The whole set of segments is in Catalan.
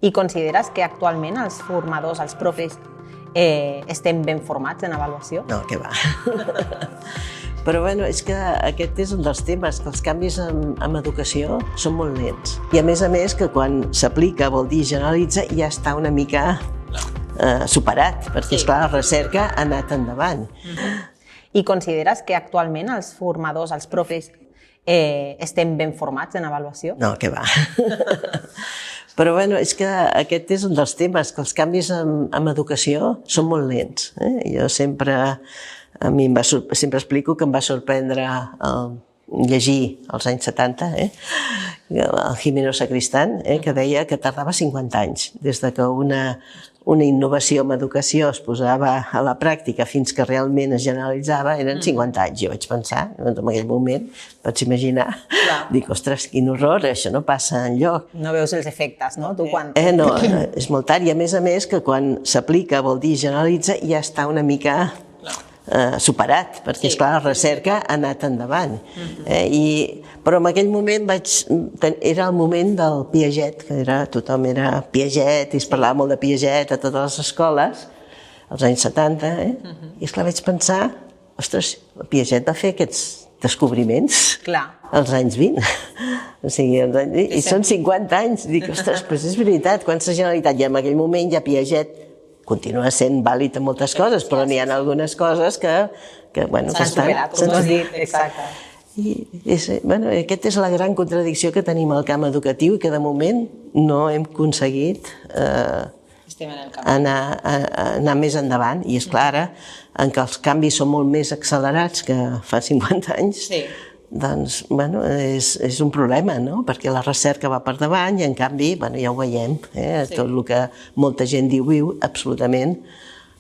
I consideres que actualment els formadors, els profes, estem ben formats en avaluació? No, què va. Però bueno, és que aquest és un dels temes, que els canvis en educació són molt lents. I a més, que quan s'aplica, vol dir generalitza, ja està una mica superat, perquè esclar, la recerca ha anat endavant. I consideres que actualment els formadors, els profes, estem ben formats en avaluació? No, què va. Però bueno, és que aquest és un dels temes, que els canvis en educació són molt lents. Jo sempre explico que em va sorprendre llegir als anys 70 el Gimeno Sacristán, que deia que tardava 50 anys des de que una innovació en educació es posava a la pràctica fins que realment es generalitzava, eren 50 anys. Jo vaig pensar, en aquell moment, vaig imaginar, dic, ostres, quin horror, això no passa enlloc. No veus els efectes, no? No, és molt tard, i a més que quan s'aplica, vol dir generalitza, ja està una mica superat, perquè esclar, la recerca ha anat endavant. Però en aquell moment era el moment del Piaget, que tothom era Piaget i es parlava molt de Piaget a totes les escoles, als anys 70, i esclar, vaig pensar, ostres, el Piaget va fer aquests descobriments als anys 20. I són 50 anys. Dic, ostres, però és veritat, quan s'ha generalitat, i en aquell moment ja Piaget continua sent vàlid en moltes coses, però n'hi ha algunes coses que s'han superat, com has dit. Exacte. Aquesta és la gran contradicció que tenim al camp educatiu i que de moment no hem aconseguit anar més endavant. I és clar, en què els canvis són molt més accelerats que fa 50 anys, doncs, és un problema, no? Perquè la recerca va per davant i, en canvi, ja ho veiem, tot el que molta gent viu absolutament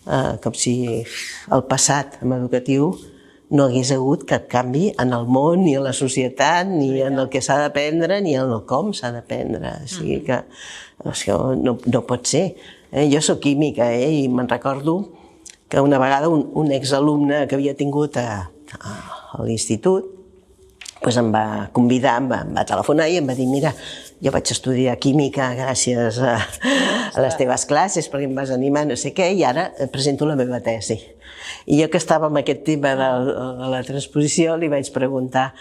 com si el passat educatiu no hagués hagut cap canvi en el món, ni en la societat, ni en el que s'ha d'aprendre, ni en el com s'ha d'aprendre. O sigui que això no pot ser. Jo soc química i me'n recordo que una vegada un exalumne que havia tingut a l'institut em va convidar, em va telefonar i em va dir, mira, jo vaig estudiar química gràcies a les teves classes perquè em vas animar, no sé què, i ara presento la meva tesi. I jo que estava amb aquest tema de la transposició li vaig preguntar,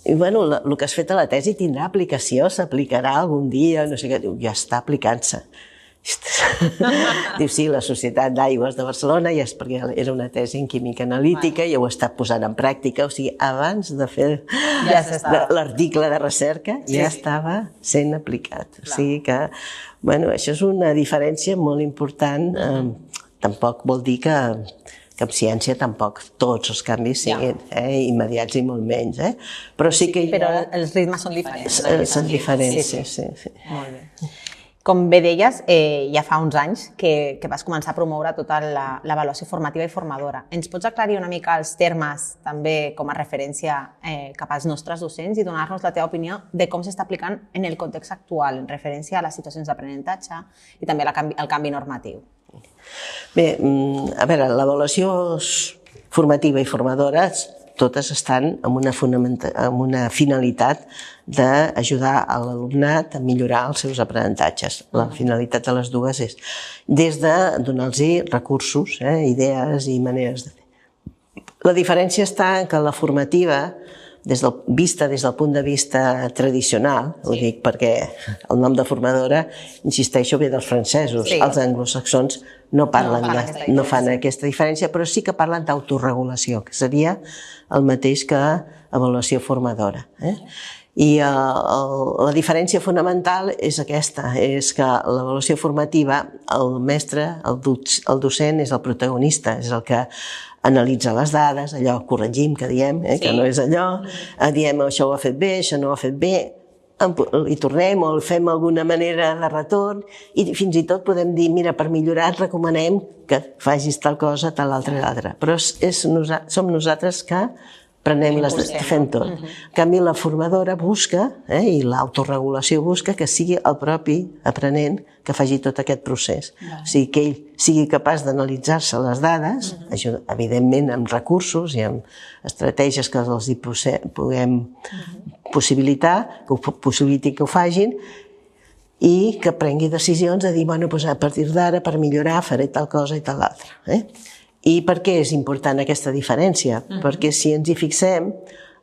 el que has fet a la tesi tindrà aplicació, s'aplicarà algun dia, no sé què, diu, ja està aplicant-se. Diu, sí, la Societat d'Aigües de Barcelona, perquè era una tesi en química analítica i ho està posant en pràctica, o sigui, abans de fer l'article de recerca ja estava sent aplicat. O sigui que, això és una diferència molt important. Tampoc vol dir que en ciència tampoc tots els canvis siguin immediats i molt menys. Però els ritmes són diferents. Són diferents, sí. Molt bé. Com bé deies, ja fa uns anys que vas començar a promoure tota l'avaluació formativa i formadora. Ens pots aclarir una mica els termes, també com a referència cap als nostres docents, i donar-nos la teva opinió de com s'està aplicant en el context actual, en referència a les situacions d'aprenentatge i també al canvi normatiu? Bé, a veure, l'avaluació formativa i formadora totes estan amb una finalitat d'ajudar a l'alumnat a millorar els seus aprenentatges. La finalitat de les dues és des de donar-los recursos, idees i maneres de fer. La diferència està en que la formativa, vista des del punt de vista tradicional, ho dic perquè el nom de formadora, insisteixo, ve dels francesos. Els anglosaxons no fan aquesta diferència, però sí que parlen d'autoregulació, que seria el mateix que avaluació formadora. I la diferència fonamental és aquesta, és que l'avaluació formativa, el mestre, el docent, és el protagonista, és el que analitza les dades, allò corregim que diem, que no és allò, diem això ho ha fet bé, això no ho ha fet bé, i tornem o fem alguna manera de retorn i fins i tot podem dir, mira, per millorar et recomanem que facis tal cosa, tal altra i l'altra. Però som nosaltres que fem tot. En canvi, la formadora busca, i l'autoregulació busca, que sigui el propi aprenent que faci tot aquest procés. O sigui, que ell sigui capaç d'analitzar-se les dades, evidentment amb recursos i amb estratègies que els puguem possibilitar, que ho facin, i que prengui decisions de dir, bueno, doncs a partir d'ara, per millorar, faré tal cosa i tal altra. I per què és important aquesta diferència? Perquè si ens hi fixem,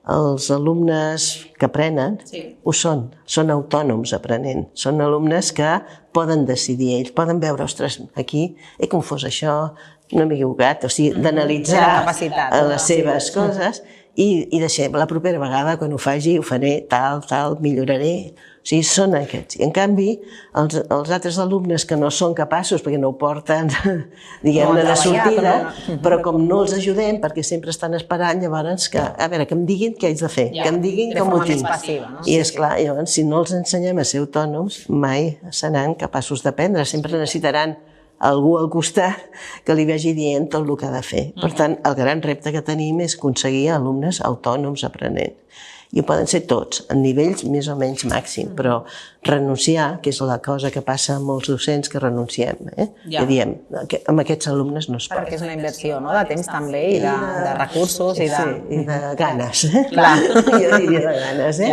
els alumnes que aprenen ho són autònoms aprenent. Són alumnes que poden decidir ells, poden veure, ostres, aquí he confós això, no m'he equivocat, o sigui, d'analitzar les seves coses i deixem, la propera vegada, quan ho faci, ho faré tal, milloraré. O sigui, són aquests. I, en canvi, els altres alumnes que no són capaços, perquè no ho porten, diguem-ne, de sortida, però com no els ajudem, perquè sempre estan esperant, llavors, a veure, que em diguin què haig de fer, que em diguin com ho tinc. I, esclar, llavors, si no els ensenyem a ser autònoms, mai seran capaços d'aprendre. Sempre necessitaran algú al costat que li vagi dient tot el que ha de fer. Per tant, el gran repte que tenim és aconseguir alumnes autònoms aprenent. I ho poden ser tots, en nivells més o menys màxim, però renunciar, que és la cosa que passa amb molts docents que renunciem, que diem, amb aquests alumnes no es pot. Perquè és una inversió de temps també i de recursos i de... Sí, i de ganes. Clar, jo diria de ganes.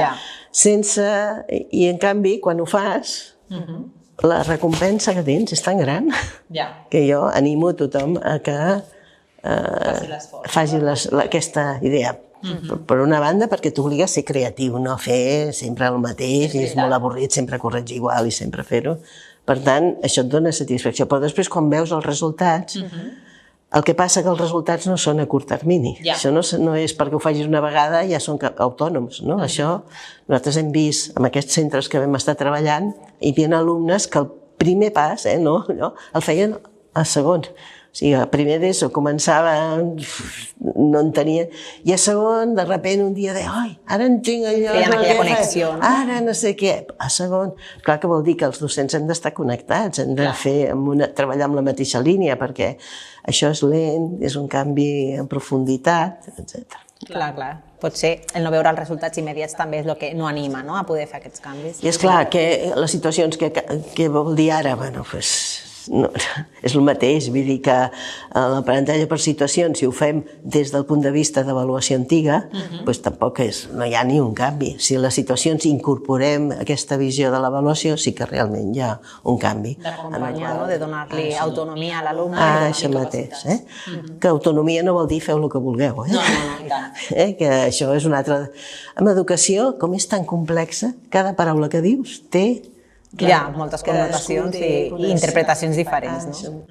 I en canvi, quan ho fas, la recompensa que tens és tan gran que jo animo a tothom a que faci aquesta idea. Per una banda, perquè t'obliga a ser creatiu, no a fer sempre el mateix, i és molt avorrit sempre corregir igual i sempre fer-ho. Per tant, això et dona satisfacció. Però després, quan veus els resultats, el que passa que els resultats no són a curt termini. Això no és perquè ho facis una vegada i ja són autònoms. Això nosaltres hem vist en aquests centres que vam estar treballant, hi havia alumnes que el primer pas el feien a segon. O sigui, a primer d'ESO començava, no en tenia, i a segon, de sobte, un dia deia, ai, ara en tinc allò... Feien aquella connexió. Ara no sé què. A segon, clar que vol dir que els docents hem d'estar connectats, hem de treballar amb la mateixa línia, perquè això és lent, és un canvi en profunditat, etc. Clar. Potser el no veure els resultats immediats també és el que no anima a poder fer aquests canvis. I és clar que les situacions que vol dir ara, bueno, doncs... és el mateix, vull dir que l'aprenentatge per situacions, si ho fem des del punt de vista d'avaluació antiga, doncs tampoc no hi ha ni un canvi. Si a les situacions incorporem aquesta visió de l'avaluació, sí que realment hi ha un canvi. D'acompanyar, de donar-li autonomia a l'alumne. Això mateix. Que autonomia no vol dir feu el que vulgueu. No, i tant. Que això és una altra... En educació, com és tan complexa, cada paraula que dius té... Hi ha moltes connotacions i interpretacions diferents, no?